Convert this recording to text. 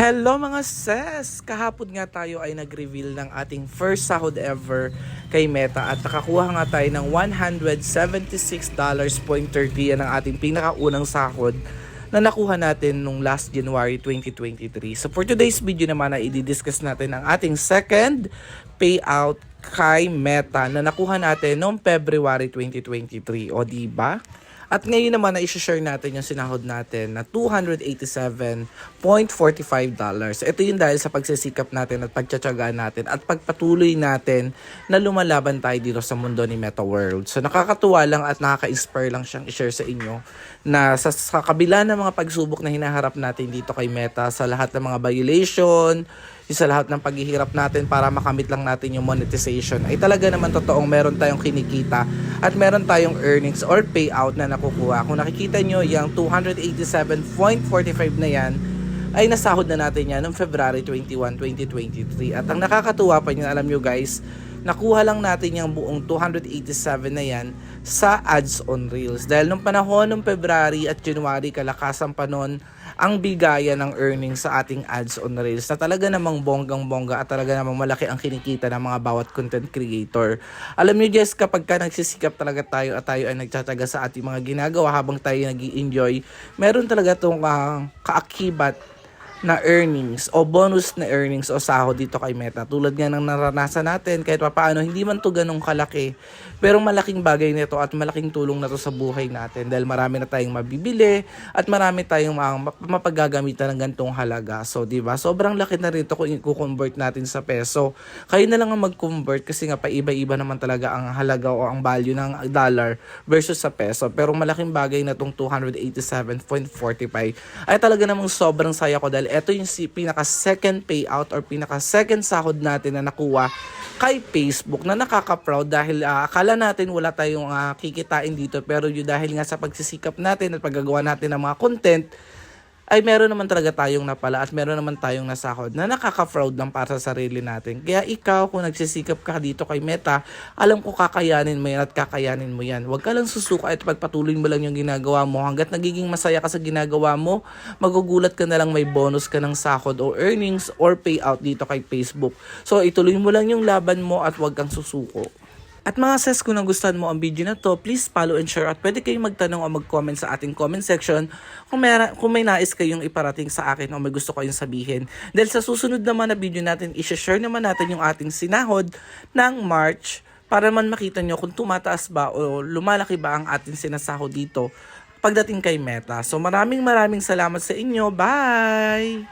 Hello mga sis! Kahapon nga tayo ay nag-reveal ng ating first sahod ever kay Meta at nakakuha nga tayo ng $176.30. Yan ang ating pinakaunang sahod na nakuha natin nung last January 2023. So for today's video naman ay i-discuss natin ang ating second payout kay Meta na nakuha natin noong February 2023. O diba? At ngayon naman na i-share natin yung sinahod natin na $287.45. Ito yung dahil sa pagsisikap natin at pagtsatsagaan natin at pagpatuloy natin na lumalaban tayo dito sa mundo ni Meta World. So nakakatuwa lang at nakaka-inspire lang siyang i-share sa inyo na sa kabila ng mga pagsubok na hinaharap natin dito kay Meta, sa lahat ng mga violation, sa lahat ng paghihirap natin para makamit lang natin yung monetization, ay talaga naman totoong meron tayong kinikita at meron tayong earnings or payout na nakukuha. Kung nakikita nyo, yung $287.45 na yan, ay nasahod na natin yan noong February 21, 2023. At ang nakakatuwa pa nyo, alam nyo guys, nakuha lang natin yung buong 287 na yan sa ads on Reels. Dahil nung panahon ng February at January, kalakasan pa nun ang bigayan ng earnings sa ating ads on Reels na talaga namang bonggang-bongga at talaga namang malaki ang kinikita ng mga bawat content creator. Alam niyo guys, kapag ka nagsisikap talaga tayo at tayo ay nagtsatsaga sa ating mga ginagawa habang tayo nag-i-enjoy, meron talaga itong kaakibat na earnings o bonus na earnings o sahod dito kay Meta. Tulad nga ng naranasan natin, kahit paano hindi man to ganong kalaki, pero malaking bagay nito at malaking tulong na to sa buhay natin dahil marami na tayong mabibili at marami tayong mapagagamitan ng gantong halaga. So, di ba? Sobrang laki na rito kung i-convert natin sa peso. Kayo na lang ang mag-convert kasi nga paiba-iba naman talaga ang halaga o ang value ng dollar versus sa peso. Pero malaking bagay na tong 287.45 ay talaga namang sobrang saya ko dahil ito yung pinaka-second payout or pinaka-second sahod natin na nakuha kay Facebook na nakaka-proud dahil akala natin wala tayong kikitain dito, pero yun dahil nga sa pagsisikap natin at paggagawa natin ng mga content ay meron naman talaga tayong napala at meron naman tayong nasahod na nakaka-proud lang para sa sarili natin. Kaya ikaw, kung nagsisikap ka dito kay Meta, alam ko kakayanin mo yan at kakayanin mo yan. Huwag ka lang susuka at pagpatuloy mo lang yung ginagawa mo. Hanggat nagiging masaya ka sa ginagawa mo, magugulat ka na lang may bonus ka ng sahod o earnings or payout dito kay Facebook. So ituloy mo lang yung laban mo at huwag kang susuko. At mga sis, kung nagustuhan mo ang video na to, please follow and share at pwede kayong magtanong o mag-comment sa ating comment section kung may nais kayong iparating sa akin o may gusto kayong sabihin. Dahil sa susunod naman na video natin, i-share naman natin yung ating sinahod ng March para man makita nyo kung tumataas ba o lumalaki ba ang ating sinasahod dito pagdating kay Meta. So maraming salamat sa inyo. Bye!